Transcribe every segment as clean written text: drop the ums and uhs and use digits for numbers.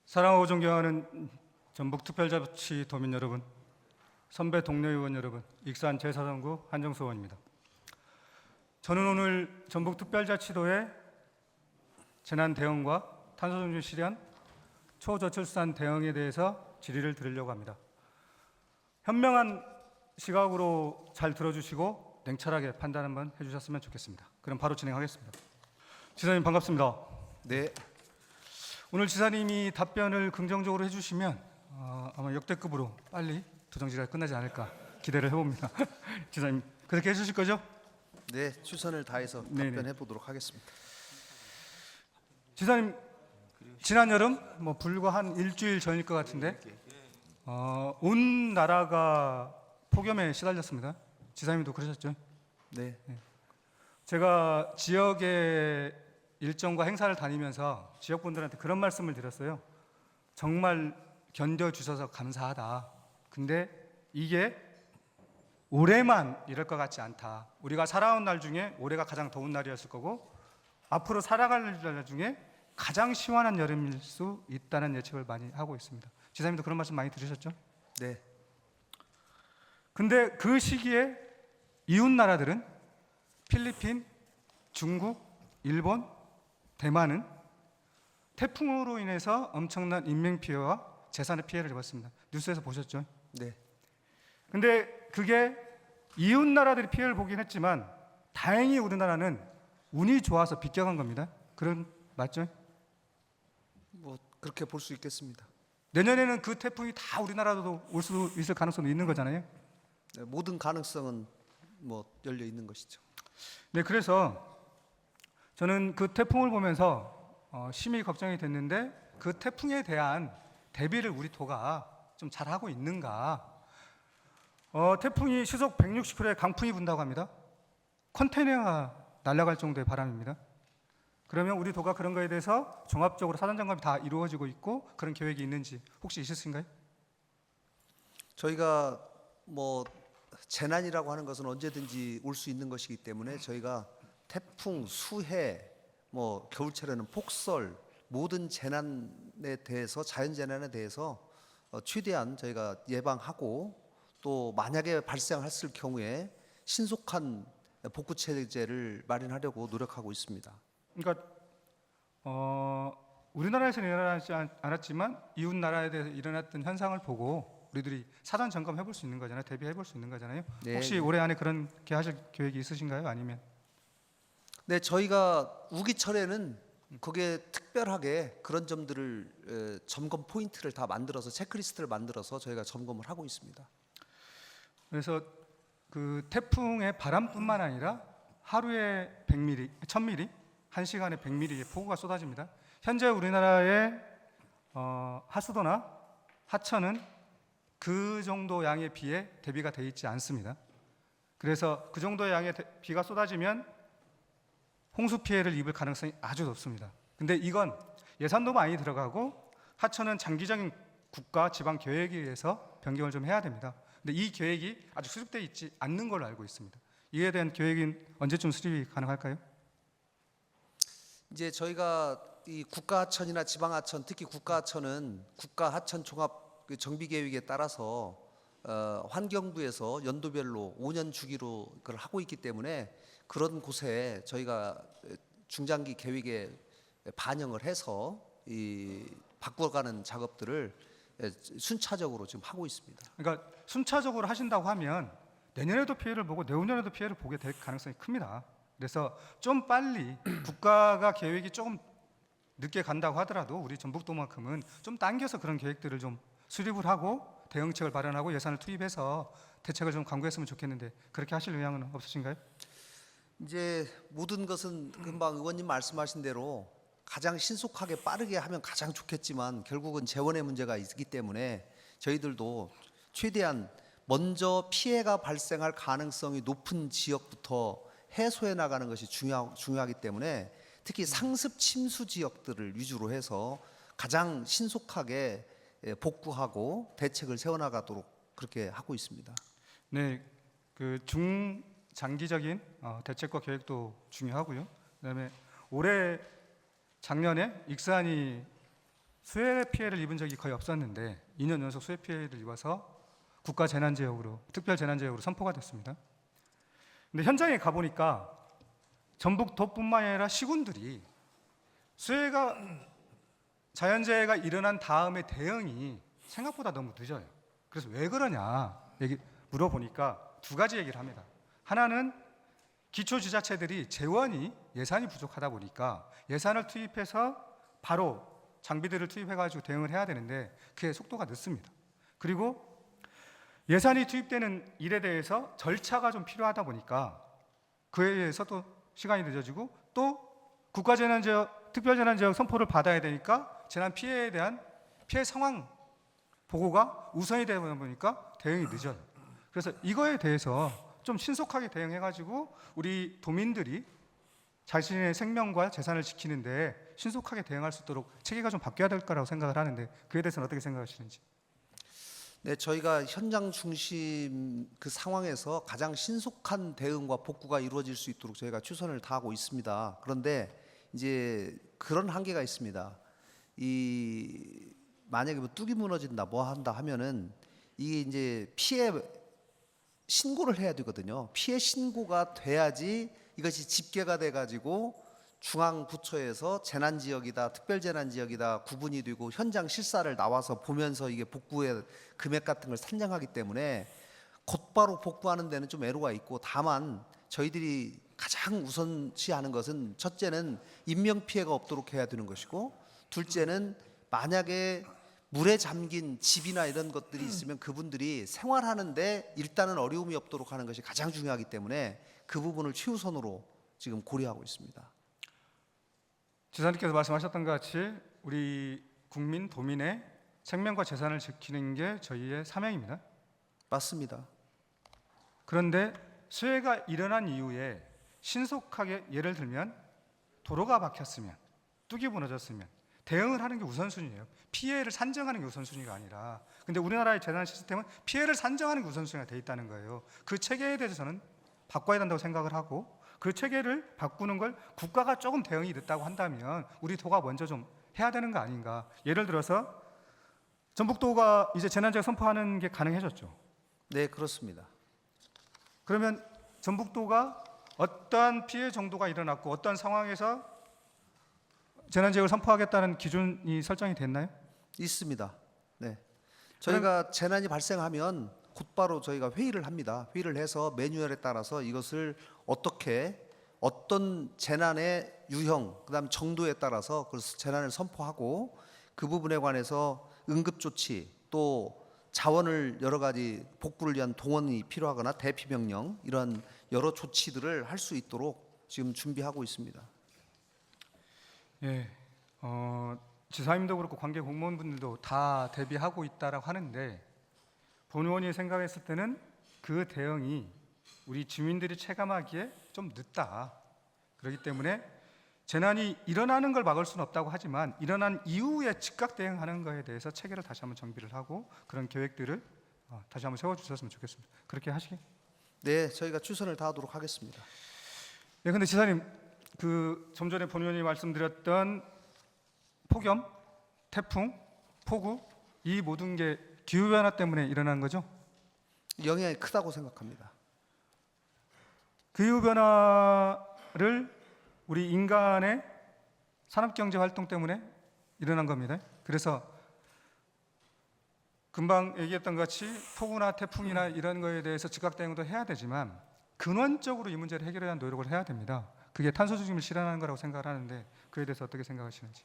사랑하고 존경하는 전북특별자치 도민 여러분, 선배 동료 의원 여러분, 익산 제4선구 한정수 의원입니다. 저는 오늘 전북특별자치도의 재난 대응과 탄소중립 실현, 초저출산 대응에 대해서 질의를 드리려고 합니다. 현명한 시각으로 잘 들어주시고 냉철하게 판단 한번 해주셨으면 좋겠습니다. 그럼 바로 진행하겠습니다. 지사님 반갑습니다. 네, 오늘 지사님이 답변을 긍정적으로 해주시면 아마 역대급으로 빨리 부정지가 끝나지 않을까 기대를 해봅니다. 지사님 그렇게 해주실 거죠? 네, 최선을 다해서 네네. 답변해 보도록 하겠습니다. 지사님 지난 여름 불과 한 일주일 전일 것 같은데 온 나라가 폭염에 시달렸습니다. 지사님도 그러셨죠? 네, 제가 지역의 일정과 행사를 다니면서 지역분들한테 그런 말씀을 드렸어요. 정말 견뎌주셔서 감사하다. 근데 이게 올해만 이럴 것 같지 않다. 우리가 살아온 날 중에 올해가 가장 더운 날이었을 거고 앞으로 살아갈 날 중에 가장 시원한 여름일 수 있다는 예측을 많이 하고 있습니다. 지사님도 그런 말씀 많이 들으셨죠? 네, 근데 그 시기에 이웃 나라들은 필리핀, 중국, 일본, 대만은 태풍으로 인해서 엄청난 인명 피해와 재산의 피해를 입었습니다. 뉴스에서 보셨죠? 네, 근데 그게 이웃 나라들이 피해를 보긴 했지만 다행히 우리나라는 운이 좋아서 비껴간 겁니다. 그런 맞죠? 뭐 그렇게 볼 수 있겠습니다. 내년에는 그 태풍이 다 우리나라도 올 수 있을 가능성도 있는 거잖아요. 네, 모든 가능성은 뭐 열려 있는 것이죠. 네, 그래서 저는 그 태풍을 보면서 심히 걱정이 됐는데 그 태풍에 대한 대비를 우리 도가 좀 잘하고 있는가. 태풍이 시속 160km의 강풍이 분다고 합니다. 컨테이너가 날아갈 정도의 바람입니다. 그러면 우리 도가 그런 거에 대해서 종합적으로 사전 점검이 다 이루어지고 있고 그런 계획이 있는지 혹시 있으신가요? 저희가 뭐 재난이라고 하는 것은 언제든지 올 수 있는 것이기 때문에 저희가 태풍, 수해, 뭐 겨울철에는 폭설, 모든 재난에 대해서 자연 재난에 대해서 최대한 저희가 예방하고 또 만약에 발생했을 경우에 신속한 복구 체제를 마련하려고 노력하고 있습니다. 그러니까 우리나라에서는 일어나지 않았지만 이웃 나라에 대해서 일어났던 현상을 보고 우리들이 사전 점검해 볼 수 있는 거잖아요. 대비해 볼 수 있는 거잖아요. 네, 혹시 네. 올해 안에 그렇게 하실 계획이 있으신가요? 아니면 네, 저희가 우기철에는 거기에 특별하게 그런 점들을 점검 포인트를 다 만들어서 체크리스트를 만들어서 저희가 점검을 하고 있습니다. 그래서 그 태풍의 바람뿐만 아니라 하루에 100mm, 1000mm, 1시간에 100mm의 폭우가 쏟아집니다. 현재 우리나라의 하수도나 하천은 그 정도 양의 비에 대비가 되어 있지 않습니다. 그래서 그 정도의 양의 비가 쏟아지면 홍수 피해를 입을 가능성이 아주 높습니다. 근데 이건 예산도 많이 들어가고 하천은 장기적인 국가 지방 계획에 의해서 변경을 좀 해야 됩니다. 근데 이 계획이 아직 수립되어 있지 않는 걸로 알고 있습니다. 이에 대한 계획은 언제쯤 수립이 가능할까요? 이제 저희가 이 국가하천이나 지방하천, 특히 국가하천은 국가하천 종합 정비 계획에 따라서 환경부에서 연도별로 5년 주기로 그걸 하고 있기 때문에 그런 곳에 저희가 중장기 계획에 반영을 해서 이 바꿔가는 작업들을 순차적으로 지금 하고 있습니다. 그러니까 순차적으로 하신다고 하면 내년에도 피해를 보고 내후년에도 피해를 보게 될 가능성이 큽니다. 그래서 좀 빨리 국가가 계획이 조금 늦게 간다고 하더라도 우리 전북도만큼은 좀 당겨서 그런 계획들을 좀 수립을 하고 대응책을 마련하고 예산을 투입해서 대책을 좀 강구했으면 좋겠는데 그렇게 하실 의향은 없으신가요? 이제 모든 것은 금방 의원님 말씀하신 대로 가장 신속하게 빠르게 하면 가장 좋겠지만 결국은 재원의 문제가 있기 때문에 저희들도 최대한 먼저 피해가 발생할 가능성이 높은 지역부터 해소해 나가는 것이 중요하기 때문에 특히 상습 침수 지역들을 위주로 해서 가장 신속하게 복구하고 대책을 세워나가도록 그렇게 하고 있습니다. 네, 그 중장기적인 대책과 계획도 중요하고요. 그다음에 올해 작년에 익산이 수해 피해를 입은 적이 거의 없었는데 2년 연속 수해 피해를 입어서 국가 재난지역으로 특별 재난지역으로 선포가 됐습니다. 근데 현장에 가 보니까 전북도뿐만 아니라 시군들이 수해가 자연재해가 일어난 다음에 대응이 생각보다 너무 늦어요. 그래서 왜 그러냐 물어보니까 두 가지 얘기를 합니다. 하나는 기초지자체들이 재원이 예산이 부족하다 보니까 예산을 투입해서 바로 장비들을 투입해가지고 대응을 해야 되는데 그게 속도가 늦습니다. 그리고 예산이 투입되는 일에 대해서 절차가 좀 필요하다 보니까 그에 의해서 또 시간이 늦어지고 또 국가재난지역, 특별재난지역 선포를 받아야 되니까 재난 피해에 대한 피해 상황 보고가 우선이 되다 보니까 대응이 늦어요. 그래서 이거에 대해서 좀 신속하게 대응해가지고 우리 도민들이 자신의 생명과 재산을 지키는데 신속하게 대응할 수 있도록 체계가 좀 바뀌어야 될 거라고 생각을 하는데 그에 대해서는 어떻게 생각하시는지? 네, 저희가 현장 중심 그 상황에서 가장 신속한 대응과 복구가 이루어질 수 있도록 저희가 최선을 다하고 있습니다. 그런데 이제 그런 한계가 있습니다. 이 만약에 뭐 뚝이 무너진다, 뭐 한다 하면은 이게 이제 피해 신고를 해야 되거든요. 피해 신고가 돼야지 이것이 집계가 돼가지고 중앙부처에서 재난지역이다, 특별재난지역이다 구분이 되고 현장 실사를 나와서 보면서 이게 복구의 금액 같은 걸 산정하기 때문에 곧바로 복구하는 데는 좀 애로가 있고, 다만 저희들이 가장 우선시하는 것은 첫째는 인명피해가 없도록 해야 되는 것이고, 둘째는 만약에 물에 잠긴 집이나 이런 것들이 있으면 그분들이 생활하는데 일단은 어려움이 없도록 하는 것이 가장 중요하기 때문에 그 부분을 최우선으로 지금 고려하고 있습니다. 지사님께서 말씀하셨던 것 같이 우리 국민, 도민의 생명과 재산을 지키는 게 저희의 사명입니다. 맞습니다. 그런데 수해가 일어난 이후에 신속하게 예를 들면 도로가 막혔으면 뚝이 무너졌으면 대응을 하는 게 우선순위예요. 피해를 산정하는 게 우선순위가 아니라. 근데 우리나라의 재난 시스템은 피해를 산정하는 게 우선순위가 돼 있다는 거예요. 그 체계에 대해서 저는 바꿔야 된다고 생각을 하고, 그 체계를 바꾸는 걸 국가가 조금 대응이 늦다고 한다면 우리 도가 먼저 좀 해야 되는 거 아닌가. 예를 들어서 전북도가 이제 재난지역 선포하는 게 가능해졌죠. 네, 그렇습니다. 그러면 전북도가 어떠한 피해 정도가 일어났고 어떤 상황에서 재난지역을 선포하겠다는 기준이 설정이 됐나요? 있습니다. 네. 저희가 재난이 발생하면 곧바로 저희가 회의를 합니다. 회의를 해서 매뉴얼에 따라서 이것을 어떻게 어떤 재난의 유형, 그다음 정도에 따라서 그 재난을 선포하고, 그 부분에 관해서 응급 조치, 또 자원을 여러 가지 복구를 위한 동원이 필요하거나 대피 명령, 이런 여러 조치들을 할 수 있도록 지금 준비하고 있습니다. 예, 지사님도 그렇고 관계 공무원분들도 다 대비하고 있다라고 하는데, 본 의원이 생각했을 때는 그 대응이 우리 주민들이 체감하기에 좀 늦다. 그렇기 때문에 재난이 일어나는 걸 막을 수는 없다고 하지만 일어난 이후에 즉각 대응하는 것에 대해서 체계를 다시 한번 정비를 하고 그런 계획들을 다시 한번 세워주셨으면 좋겠습니다. 그렇게 하시게? 네, 저희가 최선을 다하도록 하겠습니다. 네, 근데 지사님, 그 좀 전에 본 의원이 말씀드렸던 폭염, 태풍, 폭우, 이 모든 게 기후 변화 때문에 일어난 거죠? 영향이 크다고 생각합니다. 기후 변화를 우리 인간의 산업경제 활동 때문에 일어난 겁니다. 그래서 금방 얘기했던 것 같이 폭우나 태풍이나 이런 거에 대해서 즉각 대응도 해야 되지만 근원적으로 이 문제를 해결에 대한 노력을 해야 됩니다. 그게 탄소 중립을 실현하는 거라고 생각을 하는데 그에 대해서 어떻게 생각하시는지?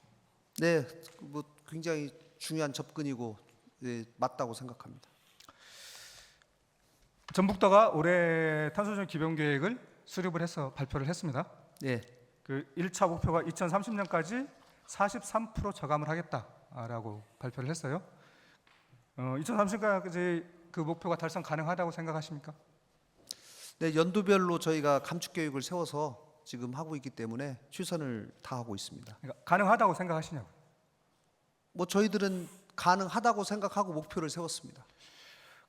네, 뭐 굉장히 중요한 접근이고, 네, 맞다고 생각합니다. 전북도가 올해 탄소 중립 기본 계획을 수립을 해서 발표를 했습니다. 네, 그 1차 목표가 2030년까지 43% 저감을 하겠다라고 발표를 했어요. 2030년까지 그 목표가 달성 가능하다고 생각하십니까? 네, 연도별로 저희가 감축 계획을 세워서 지금 하고 있기 때문에 최선을 다하고 있습니다. 그러니까 가능하다고 생각하시냐고. 뭐 저희들은 가능하다고 생각하고 목표를 세웠습니다.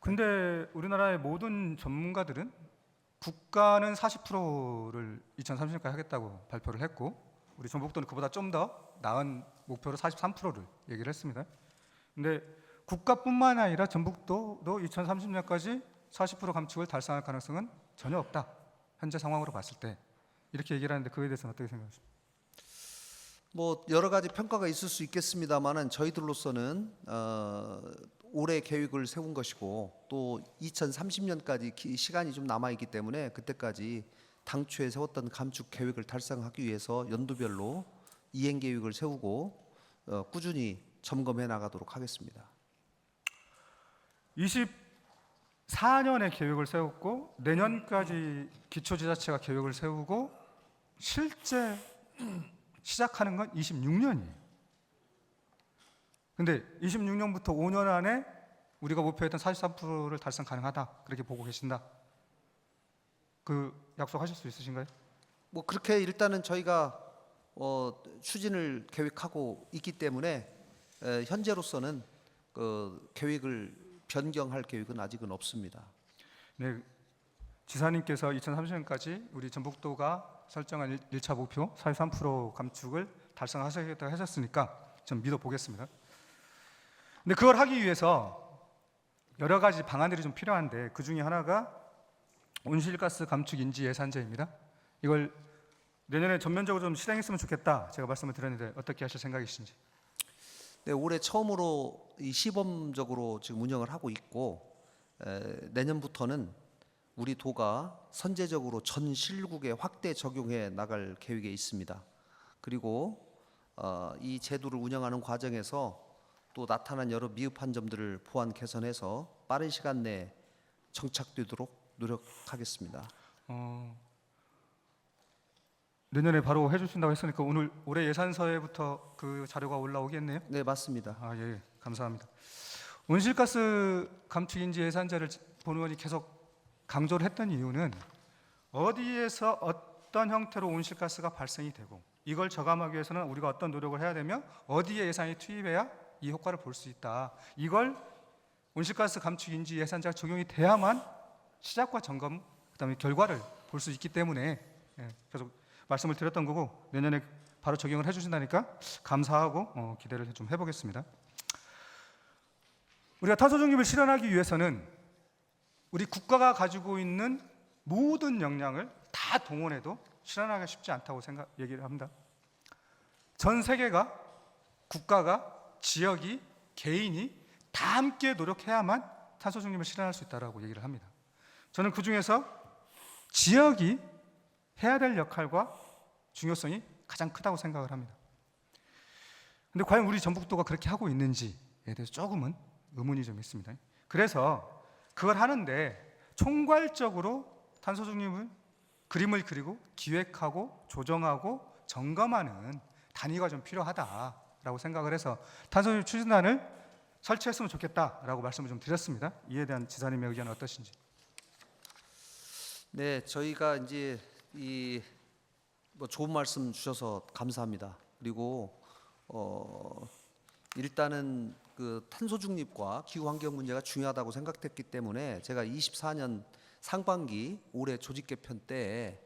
근데 우리나라의 모든 전문가들은 국가는 40%를 2030년까지 하겠다고 발표를 했고 우리 전북도는 그보다 좀 더 나은 목표로 43%를 얘기를 했습니다. 근데 국가뿐만 아니라 전북도도 2030년까지 40% 감축을 달성할 가능성은 전혀 없다. 현재 상황으로 봤을 때 이렇게 얘기를 하는데 그에 대해서는 어떻게 생각하십니까? 뭐 여러 가지 평가가 있을 수 있겠습니다만은 저희들로서는 올해 계획을 세운 것이고 또 2030년까지 시간이 좀 남아 있기 때문에 그때까지 당초에 세웠던 감축 계획을 달성하기 위해서 연도별로 이행 계획을 세우고 꾸준히 점검해 나가도록 하겠습니다. 24년에 계획을 세웠고 내년까지 기초지자체가 계획을 세우고 실제 시작하는 건 26년이에요. 근데 26년부터 5년 안에 우리가 목표했던 43%를 달성 가능하다 그렇게 보고 계신다. 그 약속하실 수 있으신가요? 뭐 그렇게 일단은 저희가 추진을 계획하고 있기 때문에 현재로서는 그 계획을 변경할 계획은 아직은 없습니다. 네, 지사님께서 2030년까지 우리 전북도가 설정한 1차 목표 43% 감축을 달성하시겠다고 하셨으니까 좀 믿어보겠습니다. 근데 그걸 하기 위해서 여러 가지 방안들이 좀 필요한데 그 중에 하나가 온실가스 감축 인지 예산제입니다. 이걸 내년에 전면적으로 좀 실행했으면 좋겠다 제가 말씀을 드렸는데 어떻게 하실 생각이신지. 네, 올해 처음으로 이 시범적으로 지금 운영을 하고 있고 내년부터는 우리 도가 선제적으로 전 실국에 확대 적용해 나갈 계획에 있습니다. 그리고 이 제도를 운영하는 과정에서 또 나타난 여러 미흡한 점들을 보완 개선해서 빠른 시간 내에 정착되도록 노력하겠습니다. 내년에 바로 해주신다고 했으니까 오늘 올해 예산서에부터 그 자료가 올라오겠네요. 네, 맞습니다. 아, 예, 감사합니다. 온실가스 감축 인지 예산제를 본 의원이 계속 강조를 했던 이유는 어디에서 어떤 형태로 온실가스가 발생이 되고 이걸 저감하기 위해서는 우리가 어떤 노력을 해야 되며 어디에 예산이 투입해야 이 효과를 볼 수 있다. 이걸 온실가스 감축 인지 예산제가 적용이 돼야만 시작과 점검, 그다음에 결과를 볼 수 있기 때문에 계속 말씀을 드렸던 거고 내년에 바로 적용을 해주신다니까 감사하고 기대를 좀 해보겠습니다. 우리가 탄소 중립을 실현하기 위해서는 우리 국가가 가지고 있는 모든 역량을 다 동원해도 실현하기가 쉽지 않다고 얘기를 합니다. 전 세계가 국가가 지역이 개인이 다 함께 노력해야만 탄소 중립을 실현할 수 있다라고 얘기를 합니다. 저는 그 중에서 지역이 해야 될 역할과 중요성이 가장 크다고 생각을 합니다. 근데 과연 우리 전북도가 그렇게 하고 있는지에 대해서 조금은 의문이 좀 있습니다. 그래서 그걸 하는데 총괄적으로 탄소 중립을 그림을 그리고 기획하고 조정하고 점검하는 단위가 좀 필요하다라고 생각을 해서 탄소 중립 추진단을 설치했으면 좋겠다라고 말씀을 좀 드렸습니다. 이에 대한 지사님의 의견은 어떠신지? 네, 저희가 이제 뭐 좋은 말씀 주셔서 감사합니다. 그리고 일단은 그 탄소 중립과 기후 환경 문제가 중요하다고 생각했기 때문에 제가 24년 상반기 올해 조직 개편 때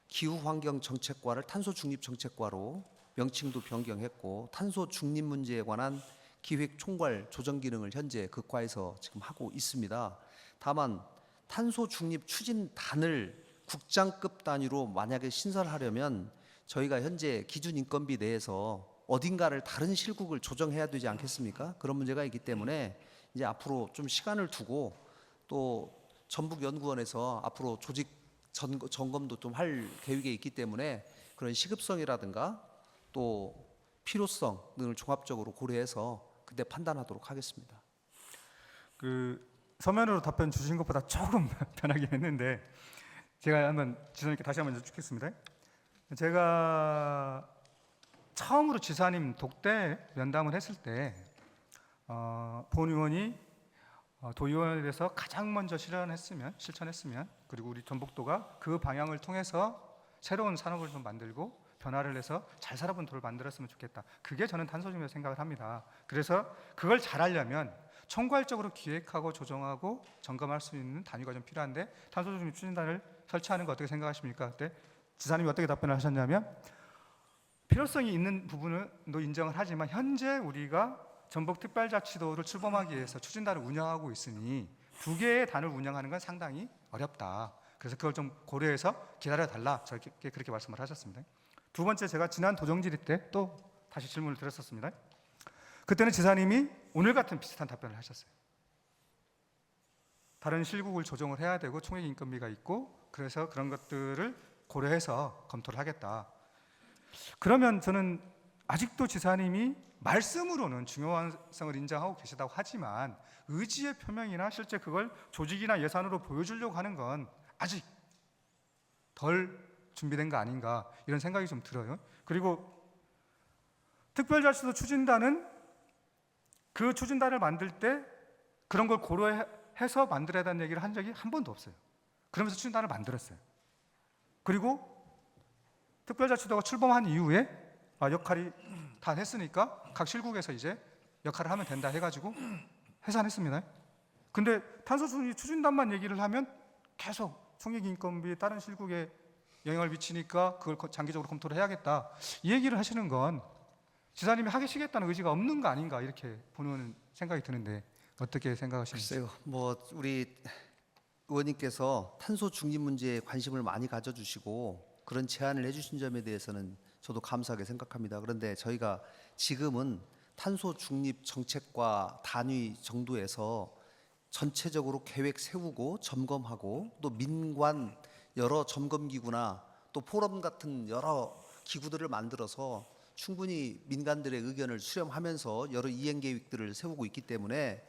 기후 환경 정책과를 탄소 중립 정책과로 명칭도 변경했고 탄소 중립 문제에 관한 기획 총괄 조정 기능을 현재 그 과에서 지금 하고 있습니다. 다만 탄소 중립 추진단을 국장급 단위로 만약에 신설하려면 저희가 현재 기준 인건비 내에서 어딘가를 다른 실국을 조정해야 되지 않겠습니까? 그런 문제가 있기 때문에 이제 앞으로 좀 시간을 두고 또 전북연구원에서 앞으로 조직 점검도 좀 할 계획에 있기 때문에 그런 시급성이라든가 또 필요성 등을 종합적으로 고려해서 그때 판단하도록 하겠습니다. 그 서면으로 답변 주신 것보다 조금 변하긴 했는데 제가 한번 지사님께 다시 한번 여쭙겠습니다. 제가 처음으로 지사님 독대 면담을 했을 때 본 의원이 도의원에 대해서 가장 먼저 실천했으면 그리고 우리 전북도가 그 방향을 통해서 새로운 산업을 좀 만들고 변화를 해서 잘 살아본 도를 만들었으면 좋겠다. 그게 저는 탄소중립이라고 생각을 합니다. 그래서 그걸 잘하려면 총괄적으로 기획하고 조정하고 점검할 수 있는 단위가 좀 필요한데 탄소중립 추진단을 설치하는 거 어떻게 생각하십니까? 그때 지사님이 어떻게 답변을 하셨냐면 필요성이 있는 부분도 인정을 하지만 현재 우리가 전북특별자치도를 출범하기 위해서 추진단을 운영하고 있으니 두 개의 단을 운영하는 건 상당히 어렵다. 그래서 그걸 좀 고려해서 기다려달라. 저렇게 그렇게 말씀을 하셨습니다. 두 번째, 제가 지난 도정질의 때 또 다시 질문을 드렸었습니다. 그때는 지사님이 오늘 같은 비슷한 답변을 하셨어요. 다른 실국을 조정을 해야 되고 총액 인건비가 있고 그래서 그런 것들을 고려해서 검토를 하겠다. 그러면 저는 아직도 지사님이 말씀으로는 중요성을 인정하고 계시다고 하지만 의지의 표명이나 실제 그걸 조직이나 예산으로 보여주려고 하는 건 아직 덜 준비된 거 아닌가 이런 생각이 좀 들어요. 그리고 특별자치도 추진단은 그 추진단을 만들 때 그런 걸 고려해서 만들어야 된다는 얘기를 한 적이 한 번도 없어요. 그러면서 추진단을 만들었어요. 그리고 특별자치도가 출범한 이후에 역할이 다 했으니까 각 실국에서 이제 역할을 하면 된다 해가지고 해산했습니다. 근데 탄소중립 추진단만 얘기를 하면 계속 총액 인건비 다른 실국에 영향을 미치니까 그걸 장기적으로 검토를 해야겠다 이 얘기를 하시는 건 지사님이 하시겠다는 의지가 없는 거 아닌가 이렇게 보는 생각이 드는데 어떻게 생각하시는지. 글쎄요, 뭐 우리 의원님께서 탄소 중립 문제에 관심을 많이 가져주시고 그런 제안을 해주신 점에 대해서는 저도 감사하게 생각합니다. 그런데 저희가 지금은 탄소 중립 정책과 단위 정도에서 전체적으로 계획 세우고 점검하고 또 민관 여러 점검기구나 또 포럼 같은 여러 기구들을 만들어서 충분히 민간들의 의견을 수렴하면서 여러 이행 계획들을 세우고 있기 때문에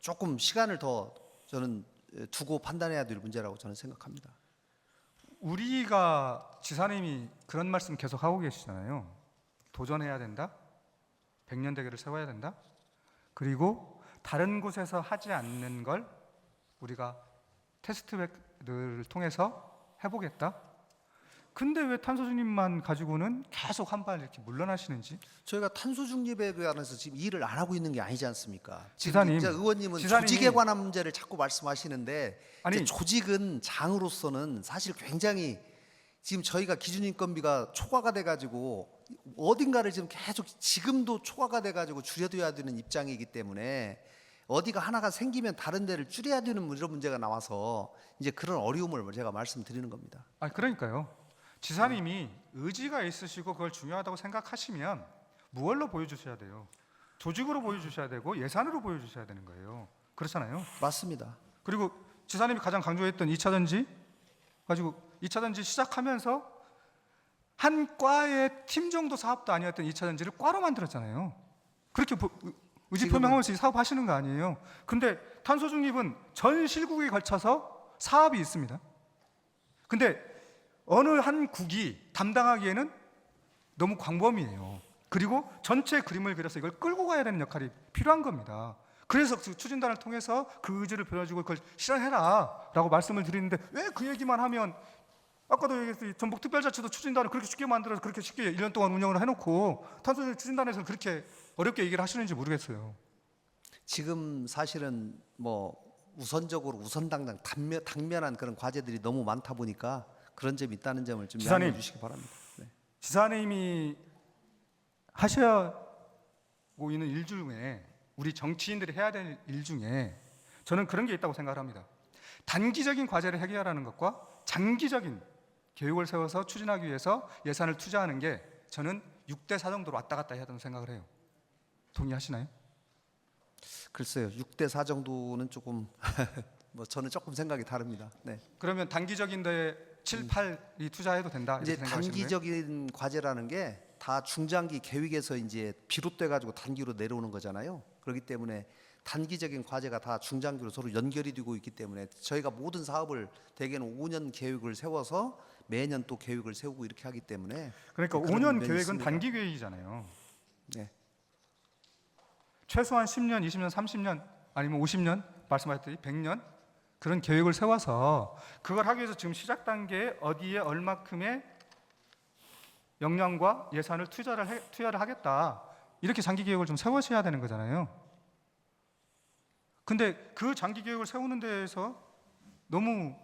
조금 시간을 더 저는 두고 판단해야 될 문제라고 저는 생각합니다. 우리가 지사님이 그런 말씀 계속 하고 계시잖아요. 도전해야 된다. 100년 대계를 세워야 된다. 그리고 다른 곳에서 하지 않는 걸 우리가 테스트백들을 통해서 해보겠다. 근데 왜 탄소 중립만 가지고는 계속 한 발 이렇게 물러나시는지? 저희가 탄소 중립에 관해서 지금 일을 안 하고 있는 게 아니지 않습니까? 지사님, 지금 의원님은 조직에 관한 문제를 자꾸 말씀하시는데 이제 조직은 장으로서는 사실 굉장히 지금 저희가 기준인건비가 초과가 돼가지고 어딘가를 지금 계속 지금도 초과가 돼가지고 줄여둬야 되는 입장이기 때문에 어디가 하나가 생기면 다른 데를 줄여야 되는 이런 문제가 나와서 이제 그런 어려움을 제가 말씀드리는 겁니다. 그러니까요. 지사님이 의지가 있으시고 그걸 중요하다고 생각하시면 무얼로 보여주셔야 돼요? 조직으로 보여주셔야 되고 예산으로 보여주셔야 되는 거예요. 그렇잖아요. 맞습니다. 그리고 지사님이 가장 강조했던 2차 전지 가지고 2차 전지 시작하면서 한 과의 팀 정도 사업도 아니었던 2차 전지를 과로 만들었잖아요. 그렇게 의지 표명하면서 사업하시는 거 아니에요. 근데 탄소 중립은 전 실국에 걸쳐서 사업이 있습니다. 근데 어느 한 국이 담당하기에는 너무 광범위해요. 그리고 전체 그림을 그려서 이걸 끌고 가야 되는 역할이 필요한 겁니다. 그래서 그 추진단을 통해서 그 의지를 보여주고 그걸 실현해라 라고 말씀을 드리는데 왜 그 얘기만 하면 아까도 얘기했듯이 전북특별자치도 추진단을 그렇게 쉽게 만들어서 그렇게 쉽게 1년 동안 운영을 해놓고 탄소 추진단에서는 그렇게 어렵게 얘기를 하시는지 모르겠어요. 지금 사실은 뭐 우선적으로 우선당당 당면한 그런 과제들이 너무 많다 보니까 그런 점이 있다는 점을 좀 양해해 주시기 바랍니다. 네. 지사님이 하셔고 있는 일 중에 우리 정치인들이 해야 될 일 중에 저는 그런 게 있다고 생각합니다. 단기적인 과제를 해결하는 것과 장기적인 계획을 세워서 추진하기 위해서 예산을 투자하는 게 저는 6대 4 정도로 왔다 갔다 해야 된다고 생각을 해요. 동의하시나요? 글쎄요. 6대 4 정도는 조금 뭐 저는 조금 생각이 다릅니다. 네. 그러면 단기적인데 7, 8이 투자해도 된다 이렇게 이제 생각하시는 거예요? 단기적인 과제라는 게 다 중장기 계획에서 이제 비롯돼 가지고 단기로 내려오는 거잖아요. 그렇기 때문에 단기적인 과제가 다 중장기로 서로 연결이 되고 있기 때문에 저희가 모든 사업을 대개는 5년 계획을 세워서 매년 또 계획을 세우고 이렇게 하기 때문에 그러니까 그런 5년 면이 계획은 있습니다. 단기 계획이잖아요. 네. 최소한 10년, 20년, 30년 아니면 50년 말씀하셨더니 100년 그런 계획을 세워서 그걸 하기 위해서 지금 시작 단계에 어디에 얼마큼의 역량과 예산을 투여를 하겠다 이렇게 장기 계획을 좀 세우셔야 되는 거잖아요. 근데 그 장기 계획을 세우는 데에서 너무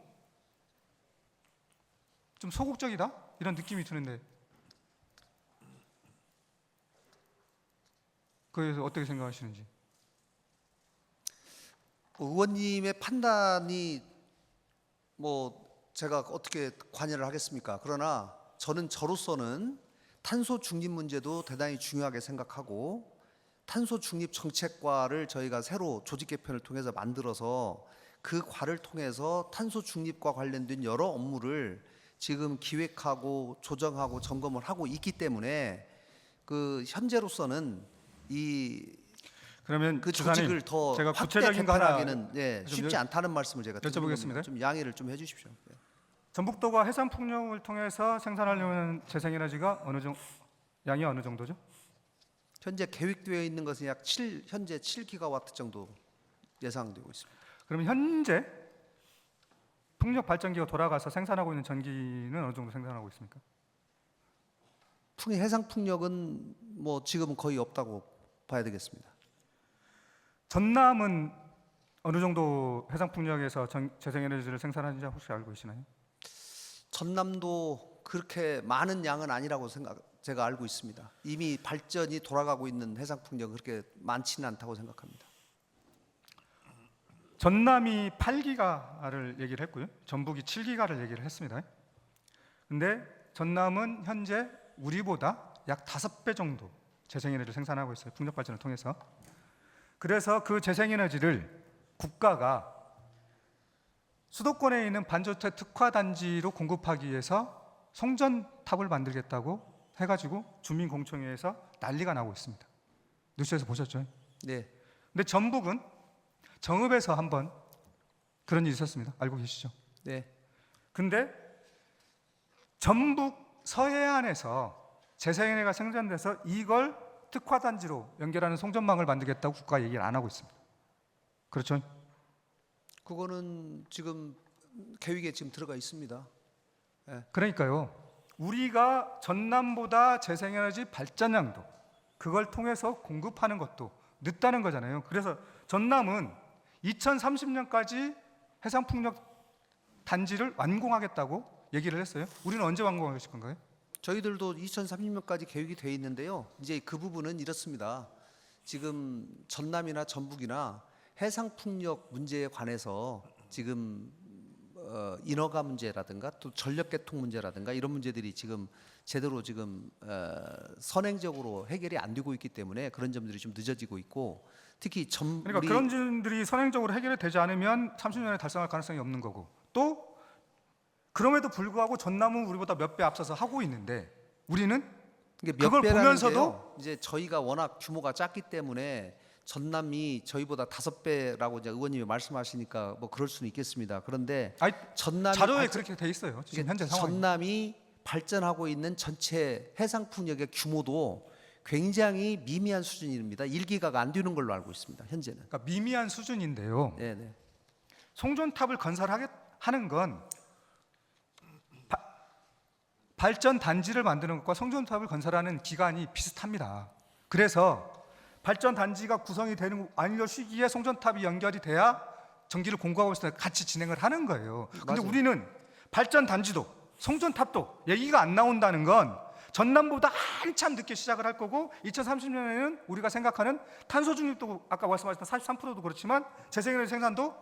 좀 소극적이다 이런 느낌이 드는데 그에 대해서 어떻게 생각하시는지. 의원님의 판단이 뭐 제가 어떻게 관여를 하겠습니까? 그러나 저는 저로서는 탄소 중립 문제도 대단히 중요하게 생각하고 탄소 중립 정책과를 저희가 새로 조직 개편을 통해서 만들어서 그 과를 통해서 탄소 중립과 관련된 여러 업무를 지금 기획하고 조정하고 점검을 하고 있기 때문에 그 현재로서는 이 그러면 그 지사님, 조직을 더 제가 확대 구체적인 거 하나 개편하기는 예, 좀 쉽지 않다는 말씀을 제가 드리는 여쭤보겠습니다. 겁니다. 좀 양해를 좀 해주십시오. 예. 전북도가 해상 풍력을 통해서 생산하려는 재생에너지가 양이 어느 정도죠? 현재 계획되어 있는 것은 현재 7기가와트 정도 예상되고 있습니다. 그러면 현재 풍력 발전기가 돌아가서 생산하고 있는 전기는 어느 정도 생산하고 있습니까? 해상 풍력은 뭐 지금은 거의 없다고 봐야 되겠습니다. 전남은 어느 정도 해상 풍력에서 재생에너지를 생산하는지 혹시 알고 계시나요? 전남도 그렇게 많은 양은 아니라고 제가 알고 있습니다. 이미 발전이 돌아가고 있는 해상 풍력은 그렇게 많지는 않다고 생각합니다. 전남이 8기가를 얘기를 했고요. 전북이 7기가를 얘기를 했습니다. 근데 전남은 현재 우리보다 약 5배 정도 재생에너지를 생산하고 있어요. 풍력 발전을 통해서. 그래서 그 재생에너지를 국가가 수도권에 있는 반도체 특화 단지로 공급하기 위해서 송전탑을 만들겠다고 해가지고 주민공청회에서 난리가 나고 있습니다. 뉴스에서 보셨죠? 네, 근데 전북은 정읍에서 한번 그런 일이 있었습니다. 알고 계시죠? 네. 근데 전북 서해안에서 재생에너지가 생산돼서 이걸 특화 단지로 연결하는 송전망을 만들겠다고 국가가 얘기를 안 하고 있습니다. 그렇죠? 그거는 지금 계획에 지금 들어가 있습니다. 그러니까요. 우리가 전남보다 재생에너지 발전량도 그걸 통해서 공급하는 것도 늦다는 거잖아요. 그래서 전남은 2030년까지 해상풍력 단지를 완공하겠다고 얘기를 했어요. 우리는 언제 완공하실 건가요? 저희들도 2030년까지 계획이 돼 있는데요. 이제 그 부분은 이렇습니다. 지금 전남이나 전북이나 해상풍력 문제에 관해서 지금 인허가 문제라든가 또 전력개통 문제라든가 이런 문제들이 지금 제대로 지금 선행적으로 해결이 안 되고 있기 때문에 그런 점들이 좀 늦어지고 있고 특히 그러니까 그런 점들이 선행적으로 해결이 되지 않으면 30년에 달성할 가능성이 없는 거고 또 그럼에도 불구하고 전남은 우리보다 몇 배 앞서서 하고 있는데 우리는 그걸 보면서도 이제 저희가 워낙 규모가 작기 때문에 전남이 저희보다 5배라고 이제 의원님이 말씀하시니까 뭐 그럴 수는 있겠습니다. 그런데 전남이 자료에 그렇게 돼 있어요. 지금 현재 상황이. 전남이 발전하고 있는 전체 해상 풍력의 규모도 굉장히 미미한 수준입니다. 1기가가 안 되는 걸로 알고 있습니다. 현재는. 그러니까 미미한 수준인데요. 네, 네. 송전탑을 건설하는 건 발전 단지를 만드는 것과 송전탑을 건설하는 기간이 비슷합니다. 그래서 발전 단지가 구성이 되는 완료 시기에 송전탑이 연결이 돼야 전기를 공급하고 있을 때 같이 진행을 하는 거예요. 근데 맞아요. 우리는 발전 단지도 송전탑도 얘기가 안 나온다는 건 전남보다 한참 늦게 시작을 할 거고 2030년에는 우리가 생각하는 탄소 중립도 아까 말씀하셨던 43%도 그렇지만 재생에너지 생산도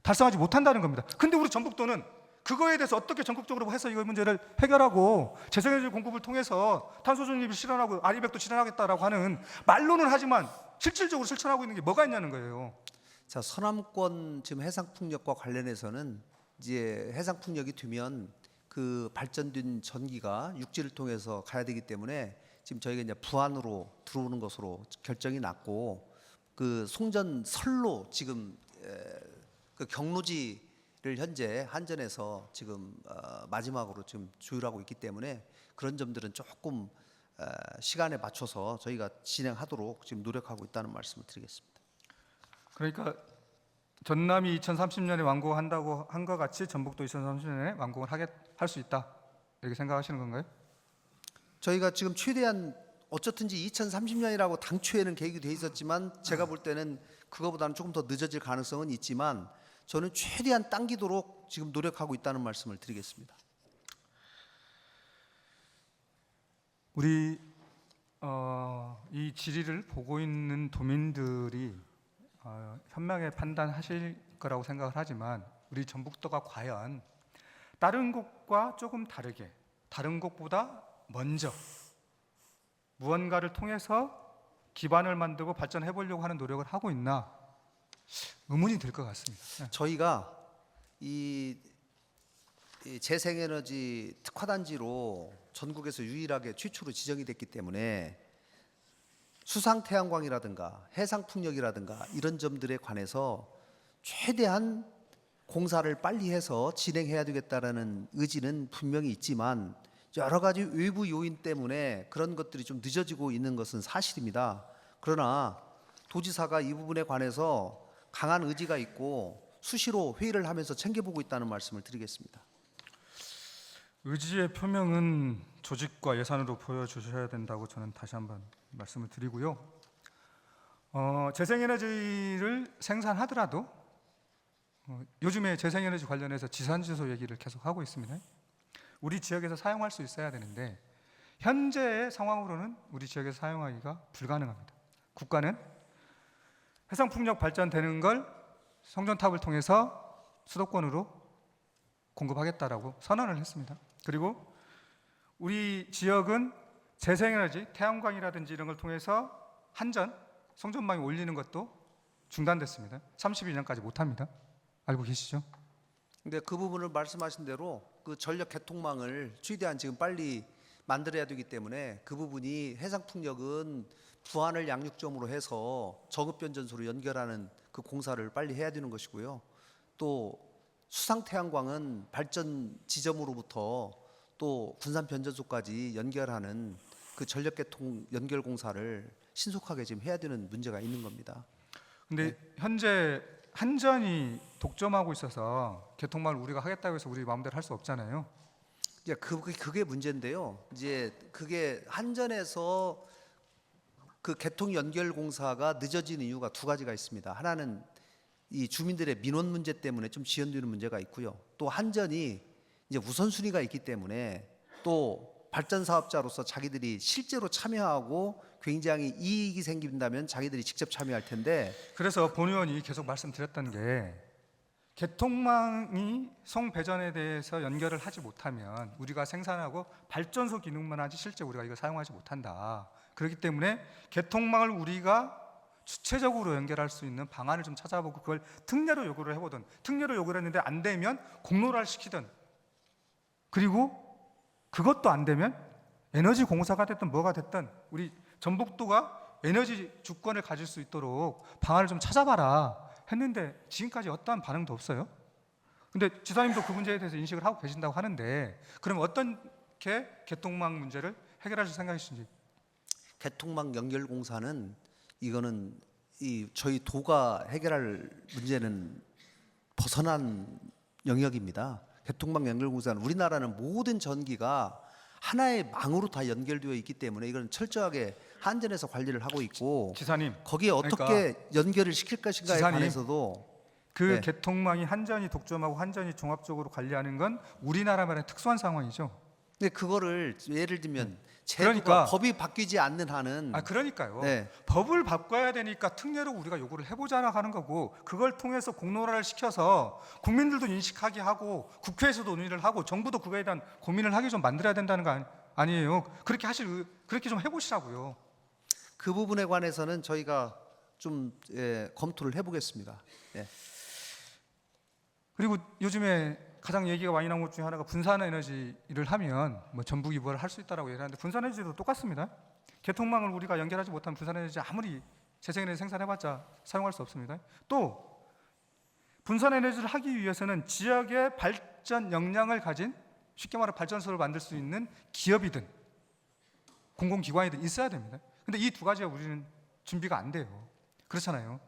달성하지 못한다는 겁니다. 근데 우리 전북도는 그거에 대해서 어떻게 전국적으로 해서 이 문제를 해결하고 재생에너지 공급을 통해서 탄소 중립을 실현하고 아리백도 실현하겠다라고 하는 말로는 하지만 실질적으로 실천하고 있는 게 뭐가 있냐는 거예요. 자, 서남권 지금 해상 풍력과 관련해서는 이제 해상 풍력이 되면 그 발전된 전기가 육지를 통해서 가야 되기 때문에 지금 저희가 이제 부안으로 들어오는 것으로 결정이 났고 그 송전설로 지금 그 경로지를 현재 한전에서 지금 마지막으로 지금 조율하고 있기 때문에 그런 점들은 조금 시간에 맞춰서 저희가 진행하도록 지금 노력하고 있다는 말씀을 드리겠습니다. 그러니까 전남이 2030년에 완공한다고 한 것 같이 전북도 2030년에 완공을 할 수 있다 이렇게 생각하시는 건가요? 저희가 지금 최대한 어쨌든지 2030년이라고 당초에는 계획이 돼 있었지만 제가 볼 때는 그거보다는 조금 더 늦어질 가능성은 있지만 저는 최대한 당기도록 지금 노력하고 있다는 말씀을 드리겠습니다. 우리 이 질의를 보고 있는 도민들이 현명하게 판단하실 거라고 생각을 하지만 우리 전북도가 과연 다른 곳과 조금 다르게 다른 곳보다 먼저 무언가를 통해서 기반을 만들고 발전해 보려고 하는 노력을 하고 있나 의문이 들 것 같습니다. 네. 저희가 이 재생에너지 특화단지로 전국에서 유일하게 최초로 지정이 됐기 때문에 수상 태양광이라든가 해상 풍력이라든가 이런 점들에 관해서 최대한 공사를 빨리 해서 진행해야 되겠다라는 의지는 분명히 있지만 여러 가지 외부 요인 때문에 그런 것들이 좀 늦어지고 있는 것은 사실입니다. 그러나 도지사가 이 부분에 관해서 강한 의지가 있고 수시로 회의를 하면서 챙겨보고 있다는 말씀을 드리겠습니다. 의지의 표명은 조직과 예산으로 보여주셔야 된다고 저는 다시 한번 말씀을 드리고요. 재생에너지를 생산하더라도 요즘에 재생에너지 관련해서 지산지소 얘기를 계속 하고 있습니다. 우리 지역에서 사용할 수 있어야 되는데 현재의 상황으로는 우리 지역에서 사용하기가 불가능합니다. 국가는 해상풍력 발전되는 걸 송전탑을 통해서 수도권으로 공급하겠다라고 선언을 했습니다. 그리고 우리 지역은 재생에너지, 태양광이라든지 이런 걸 통해서 한전, 송전망이 올리는 것도 중단됐습니다. 32년까지 못합니다. 알고 계시죠? 근데 그 부분을 말씀하신 대로 그 전력 개통망을 최대한 지금 빨리 만들어야 되기 때문에 그 부분이 해상풍력은 부안을 양육점으로 해서 저급변전소로 연결하는 그 공사를 빨리 해야 되는 것이고요. 또 수상태양광은 발전 지점으로부터 또 군산 변전소까지 연결하는 그 전력개통 연결 공사를 신속하게 지금 해야 되는 문제가 있는 겁니다. 근데 현재 한전이 독점하고 있어서 개통망을 우리가 하겠다고 해서 우리 마음대로 할 수 없잖아요. 이제 그게 문제인데요. 이제 그게 한전에서 그 개통 연결 공사가 늦어지는 이유가 두 가지가 있습니다. 하나는 이 주민들의 민원 문제 때문에 좀 지연되는 문제가 있고요. 또 한전이 이제 우선순위가 있기 때문에 또 발전 사업자로서 자기들이 실제로 참여하고 굉장히 이익이 생긴다면 자기들이 직접 참여할 텐데 그래서 본 의원이 계속 말씀드렸던 게 개통망이 송배전에 대해서 연결을 하지 못하면 우리가 생산하고 발전소 기능만 하지 실제 우리가 이걸 사용하지 못한다. 그렇기 때문에 개통망을 우리가 주체적으로 연결할 수 있는 방안을 좀 찾아보고 그걸 특례로 요구를 해보든 특례로 요구를 했는데 안 되면 공로를 시키든 그리고 그것도 안 되면 에너지 공사가 됐든 뭐가 됐든 우리 전북도가 에너지 주권을 가질 수 있도록 방안을 좀 찾아봐라 했는데 지금까지 어떠한 반응도 없어요. 근데 지사님도 그 문제에 대해서 인식을 하고 계신다고 하는데 그럼 어떻게 개통망 문제를 해결하실 생각이신지. 개통망 연결 공사는 이거는 이 저희 도가 해결할 문제는 벗어난 영역입니다. 개통망 연결 공사는 우리나라는 모든 전기가 하나의 망으로 다 연결되어 있기 때문에 이건 철저하게 한전에서 관리를 하고 있고 지사님 거기에 어떻게 연결을 시킬 것인가에 지사님, 관해서도 그 네. 개통망이 한전이 독점하고 한전이 종합적으로 관리하는 건 우리나라만의 특수한 상황이죠. 근데 그거를 예를 들면 그러니까 법이 바뀌지 않는 한은 그러니까요. 네. 법을 바꿔야 되니까 특례로 우리가 요구를 해보자나 하는 거고 그걸 통해서 공론화를 시켜서 국민들도 인식하게 하고 국회에서도 논의를 하고 정부도 그거에 대한 고민을 하게 좀 만들어야 된다는 거 아니에요. 그렇게 좀 해보시라고요. 그 부분에 관해서는 저희가 좀 검토를 해보겠습니다. 예. 그리고 요즘에 가장 얘기가 많이 나온 것 중에 하나가 분산에너지를 하면 뭐 전북이 뭘 할 수 있다라고 얘기하는데 분산에너지도 똑같습니다. 개통망을 우리가 연결하지 못하면 분산에너지 아무리 재생에너지 생산해봤자 사용할 수 없습니다. 또 분산에너지를 하기 위해서는 지역의 발전 역량을 가진 쉽게 말해 발전소를 만들 수 있는 기업이든 공공기관이든 있어야 됩니다. 근데 이 두 가지가 우리는 준비가 안 돼요. 그렇잖아요.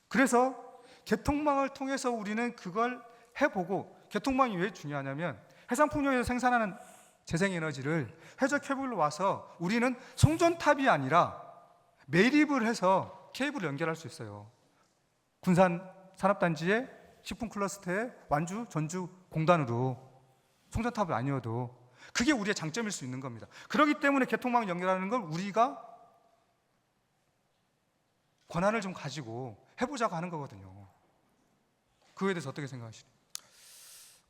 그래서 개통망을 통해서 우리는 그걸 해보고 개통망이 왜 중요하냐면 해상풍력에서 생산하는 재생에너지를 해저 케이블로 와서 우리는 송전탑이 아니라 매립을 해서 케이블을 연결할 수 있어요. 군산 산업단지의 식품 클러스터의 완주, 전주 공단으로 송전탑을 아니어도 그게 우리의 장점일 수 있는 겁니다. 그렇기 때문에 개통망 연결하는 걸 우리가 권한을 좀 가지고 해보자고 하는 거거든요. 그거에 대해서 어떻게 생각하시나요?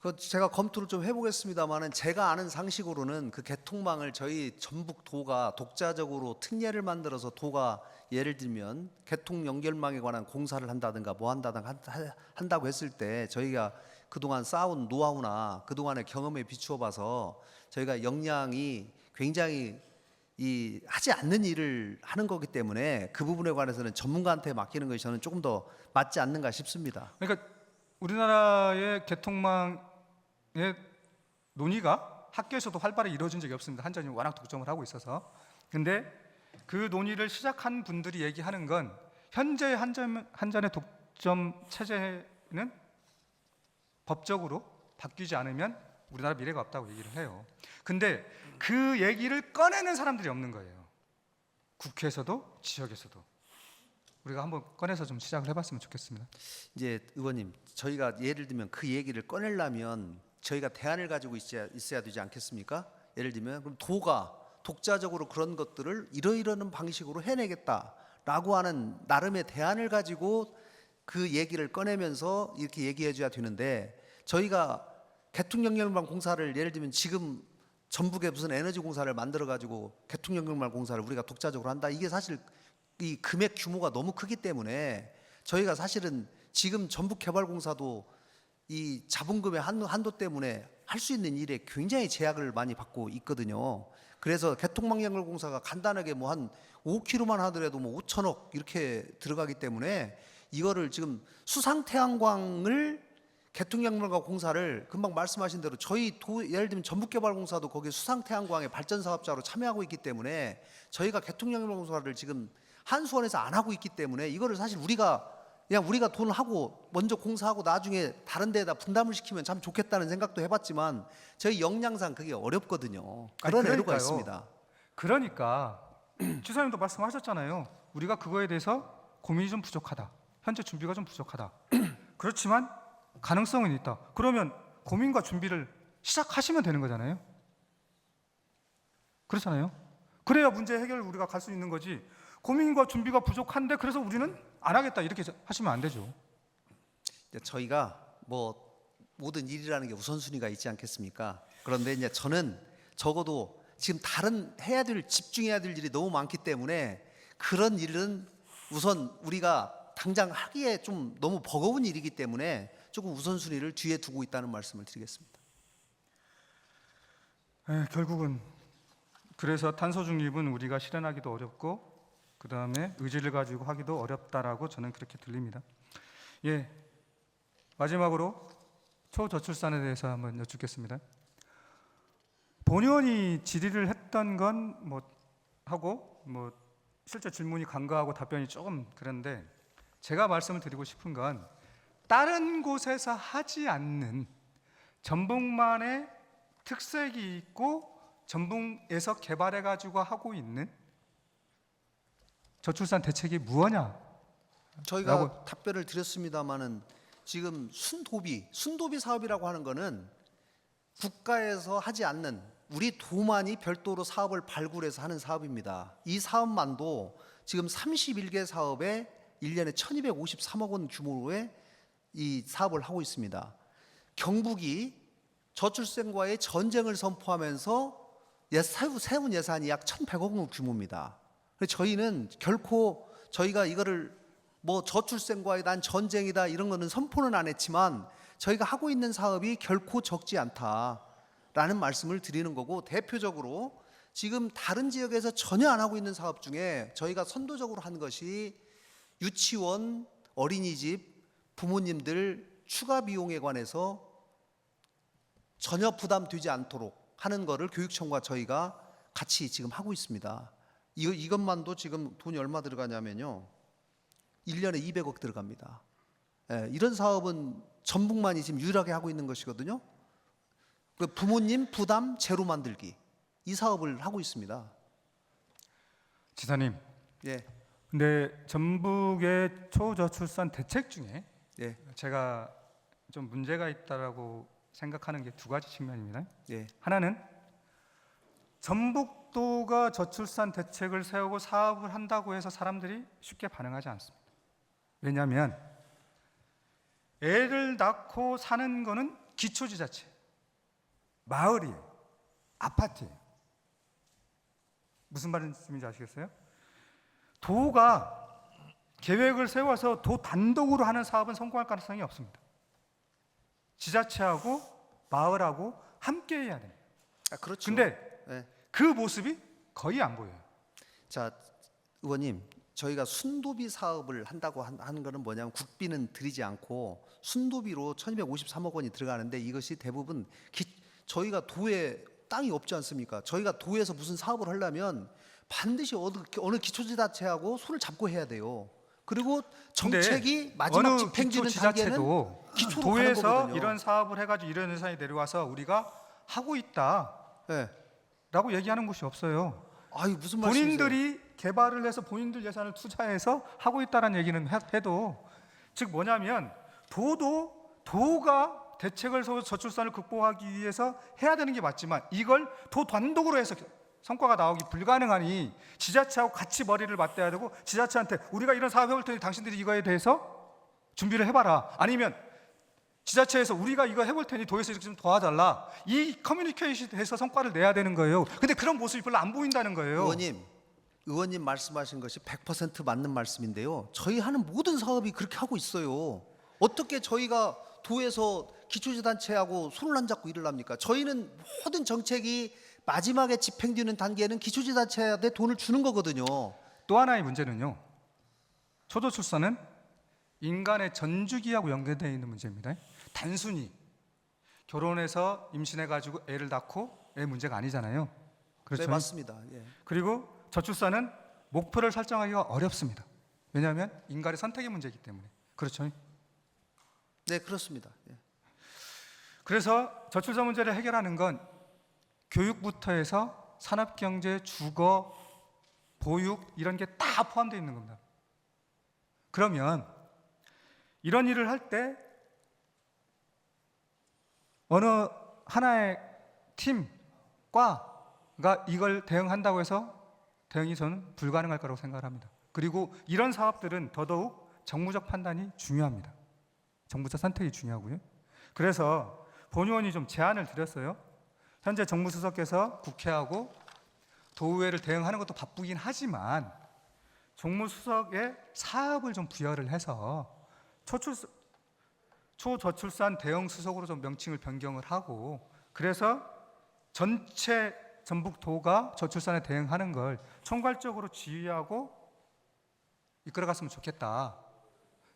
그 제가 검토를 좀 해보겠습니다만은 제가 아는 상식으로는 그 개통망을 저희 전북도가 독자적으로 특례를 만들어서 도가 예를 들면 개통 연결망에 관한 공사를 한다든가 뭐 한다든가 한다고 했을 때 저희가 그동안 쌓아온 노하우나 그동안의 경험에 비추어 봐서 저희가 역량이 굉장히 이 하지 않는 일을 하는 거기 때문에 그 부분에 관해서는 전문가한테 맡기는 것이 저는 조금 더 맞지 않는가 싶습니다. 그러니까 우리나라의 개통망의 논의가 학교에서도 활발히 이루어진 적이 없습니다. 한전이 워낙 독점을 하고 있어서. 근데 그 논의를 시작한 분들이 얘기하는 건 현재 한전의 독점 체제는 법적으로 바뀌지 않으면 우리나라 미래가 없다고 얘기를 해요. 근데 그 얘기를 꺼내는 사람들이 없는 거예요. 국회에서도 지역에서도. 우리가 한번 꺼내서 좀 시작을 해봤으면 좋겠습니다. 이제 의원님, 저희가 예를 들면 그 얘기를 꺼내려면 저희가 대안을 가지고 있어야 되지 않겠습니까? 예를 들면 그럼 도가 독자적으로 그런 것들을 이러이러는 방식으로 해내겠다라고 하는 나름의 대안을 가지고 그 얘기를 꺼내면서 이렇게 얘기해줘야 되는데 저희가 개통연결망 공사를 예를 들면 지금 전북에 무슨 에너지 공사를 만들어 가지고 개통연결망 공사를 우리가 독자적으로 한다. 이게 사실 이 금액 규모가 너무 크기 때문에 저희가 사실은 지금 전북개발공사도 이 자본금의 한도 때문에 할 수 있는 일에 굉장히 제약을 많이 받고 있거든요. 그래서 개통망연결공사가 간단하게 뭐 한 5km만 하더라도 뭐 5천억 이렇게 들어가기 때문에 이거를 지금 수상태양광을 개통연결망 공사를 금방 말씀하신 대로 저희 도 예를 들면 전북개발공사도 거기에 수상태양광의 발전 사업자로 참여하고 있기 때문에 저희가 개통연결망 공사를 지금 한수원에서 안 하고 있기 때문에 이거를 사실 우리가 돈을 하고 먼저 공사하고 나중에 다른 데에다 분담을 시키면 참 좋겠다는 생각도 해봤지만 저희 역량상 그게 어렵거든요. 그런 애로가 있습니다. 그러니까 지사님도 말씀하셨잖아요. 우리가 그거에 대해서 고민이 좀 부족하다. 현재 준비가 좀 부족하다. 그렇지만 가능성은 있다. 그러면 고민과 준비를 시작하시면 되는 거잖아요. 그렇잖아요. 그래야 문제 해결을 우리가 갈 수 있는 거지. 고민과 준비가 부족한데 그래서 우리는 안 하겠다 이렇게 하시면 안 되죠. 저희가 뭐 모든 일이라는 게 우선순위가 있지 않겠습니까? 그런데 이제 저는 적어도 지금 다른 집중해야 될 일이 너무 많기 때문에 그런 일은 우선 우리가 당장 하기에 좀 너무 버거운 일이기 때문에 조금 우선순위를 뒤에 두고 있다는 말씀을 드리겠습니다. 결국은 그래서 탄소 중립은 우리가 실현하기도 어렵고 그 다음에 의지를 가지고 하기도 어렵다라고 저는 그렇게 들립니다. 예, 마지막으로 초저출산에 대해서 한번 여쭙겠습니다. 본의원이 질의를 했던 건 뭐 하고 뭐 실제 질문이 간과하고 답변이 조금 그런데 제가 말씀을 드리고 싶은 건 다른 곳에서 하지 않는 전북만의 특색이 있고 전북에서 개발해 가지고 하고 있는 저출산 대책이 무엇냐? 저희가 답변을 드렸습니다마는 지금 순도비 사업이라고 하는 거는 국가에서 하지 않는 우리 도만이 별도로 사업을 발굴해서 하는 사업입니다. 이 사업만도 지금 31개 사업에 1년에 1253억 원 규모의 이 사업을 하고 있습니다. 경북이 저출생과의 전쟁을 선포하면서 세운 예산이 약 1,100억 원 규모입니다. 저희는 결코 저희가 이거를 뭐 저출생과의 난 전쟁이다 이런 거는 선포는 안 했지만 저희가 하고 있는 사업이 결코 적지 않다라는 말씀을 드리는 거고 대표적으로 지금 다른 지역에서 전혀 안 하고 있는 사업 중에 저희가 선도적으로 한 것이 유치원, 어린이집, 부모님들 추가 비용에 관해서 전혀 부담되지 않도록 하는 거를 교육청과 저희가 같이 지금 하고 있습니다. 이것만도 지금 돈이 얼마 들어가냐면요. 1년에 200억 들어갑니다. 이런 사업은 전북만이 지금 유일하게 하고 있는 것이거든요. 그 부모님 부담 제로 만들기 이 사업을 하고 있습니다. 지사님. 예. 근데 전북의 초저출산 대책 중에 예. 제가 좀 문제가 있다라고 생각하는 게 두 가지 측면입니다. 예. 하나는 전북도가 저출산 대책을 세우고 사업을 한다고 해서 사람들이 쉽게 반응하지 않습니다. 왜냐하면 애를 낳고 사는 거는 기초지자체, 마을이에요, 아파트예요. 무슨 말인지 아시겠어요? 도가 계획을 세워서 도 단독으로 하는 사업은 성공할 가능성이 없습니다. 지자체하고 마을하고 함께 해야 됩니다. 그렇죠. 근데 네. 그 모습이 거의 안 보여요. 자, 의원님, 저희가 순도비 사업을 한다고 하는 거는 뭐냐면 국비는 들이지 않고 순도비로 1253억 원이 들어가는데 이것이 대부분 저희가 도에 땅이 없지 않습니까? 저희가 도에서 무슨 사업을 하려면 반드시 어느 기초지자체하고 손을 잡고 해야 돼요. 그리고 정책이 마지막 어느 집행되는 단계는 기초지자체도 기초로 가는 도에서 거거든요. 이런 사업을 해가지고 이런 예산이 내려와서 우리가 하고 있다라고 네. 얘기하는 곳이 없어요. 아유, 무슨 말씀이세요? 본인들이 개발을 해서 본인들 예산을 투자해서 하고 있다는 얘기는 해도, 즉 뭐냐면 도가 대책을 세워서 저출산을 극복하기 위해서 해야 되는 게 맞지만 이걸 도 단독으로 해서 성과가 나오기 불가능하니 지자체하고 같이 머리를 맞대야 되고, 지자체한테 우리가 이런 사업 해볼 테니 당신들이 이거에 대해서 준비를 해봐라, 아니면 지자체에서 우리가 이거 해볼 테니 도에서 이렇게 좀 도와달라, 이 커뮤니케이션에서 성과를 내야 되는 거예요. 근데 그런 모습이 별로 안 보인다는 거예요. 의원님 말씀하신 것이 100% 맞는 말씀인데요. 저희 하는 모든 사업이 그렇게 하고 있어요. 어떻게 저희가 도에서 기초지자체하고 손을 안 잡고 일을 합니까? 저희는 모든 정책이 마지막에 집행되는 단계는 기초지자체한테 돈을 주는 거거든요. 또 하나의 문제는요, 초저출산은 인간의 전주기하고 연계되어 있는 문제입니다. 단순히 결혼해서 임신해가지고 애를 낳고 애 문제가 아니잖아요. 그렇죠? 네, 맞습니다. 예. 그리고 저출산은 목표를 설정하기가 어렵습니다. 왜냐하면 인간의 선택의 문제이기 때문에. 그렇죠? 네, 그렇습니다. 예. 그래서 저출산 문제를 해결하는 건 교육부터 해서 산업경제, 주거, 보육 이런 게 다 포함되어 있는 겁니다. 그러면 이런 일을 할 때 어느 하나의 팀과가 이걸 대응한다고 해서 대응이 저는 불가능할 거라고 생각을 합니다. 그리고 이런 사업들은 더더욱 정무적 판단이 중요합니다. 정부적 선택이 중요하고요. 그래서 본 의원이 좀 제안을 드렸어요. 현재 정무수석께서 국회하고 도의회를 대응하는 것도 바쁘긴 하지만 정무수석의 사업을 좀 부여를 해서 초저출산 대응수석으로 좀 명칭을 변경을 하고, 그래서 전체 전북도가 저출산에 대응하는 걸 총괄적으로 지휘하고 이끌어갔으면 좋겠다.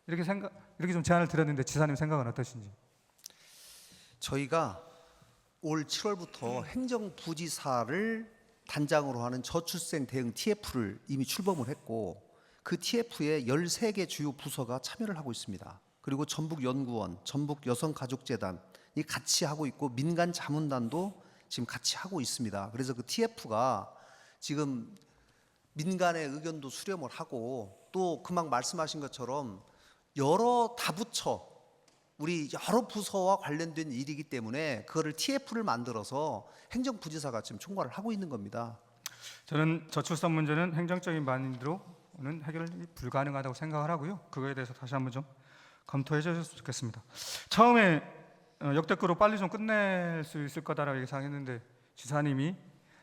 이렇게 좀 제안을 드렸는데 지사님 생각은 어떠신지? 저희가 올 7월부터 행정부지사를 단장으로 하는 저출생 대응 TF를 이미 출범을 했고, 그 TF에 13개 주요 부서가 참여를 하고 있습니다. 그리고 전북연구원, 전북여성가족재단이 같이 하고 있고 민간자문단도 지금 같이 하고 있습니다. 그래서 그 TF가 지금 민간의 의견도 수렴을 하고, 또 금방 말씀하신 것처럼 여러 다부처, 우리 여러 부서와 관련된 일이기 때문에 그거를 TF를 만들어서 행정부지사가 지금 총괄을 하고 있는 겁니다. 저는 저출산 문제는 행정적인 마인드로는 해결이 불가능하다고 생각을 하고요. 그거에 대해서 다시 한번 좀 검토해 주셨으면 좋겠습니다. 처음에 역대급으로 빨리 좀 끝낼 수 있을 거다라고 예상했는데 지사님이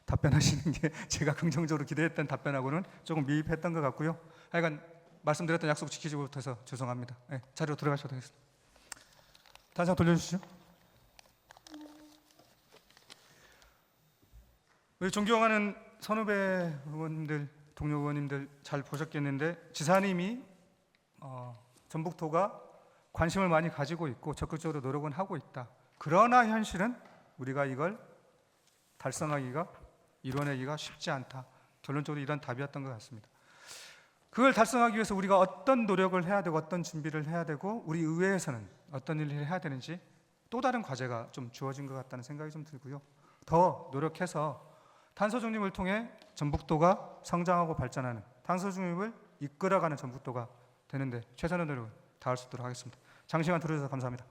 답변하시는 게 제가 긍정적으로 기대했던 답변하고는 조금 미흡했던 것 같고요. 하여간 말씀드렸던 약속 지키지 못해서 죄송합니다. 네, 자리로 들어가셔도 되겠습니다. 다시 한번 돌려주시죠. 우리 존경하는 선후배 의원님들, 동료 의원님들 잘 보셨겠는데, 지사님이 전북도가 관심을 많이 가지고 있고 적극적으로 노력은 하고 있다. 그러나 현실은 우리가 이걸 달성하기가, 이뤄내기가 쉽지 않다. 결론적으로 이런 답이었던 것 같습니다. 그걸 달성하기 위해서 우리가 어떤 노력을 해야 되고 어떤 준비를 해야 되고 우리 의회에서는 어떤 일을 해야 되는지 또 다른 과제가 좀 주어진 것 같다는 생각이 좀 들고요. 더 노력해서 탄소 중립을 통해 전북도가 성장하고 발전하는, 탄소 중립을 이끌어가는 전북도가 되는데 최선의 노력을 다할 수 있도록 하겠습니다. 장시간 들어주셔서 감사합니다.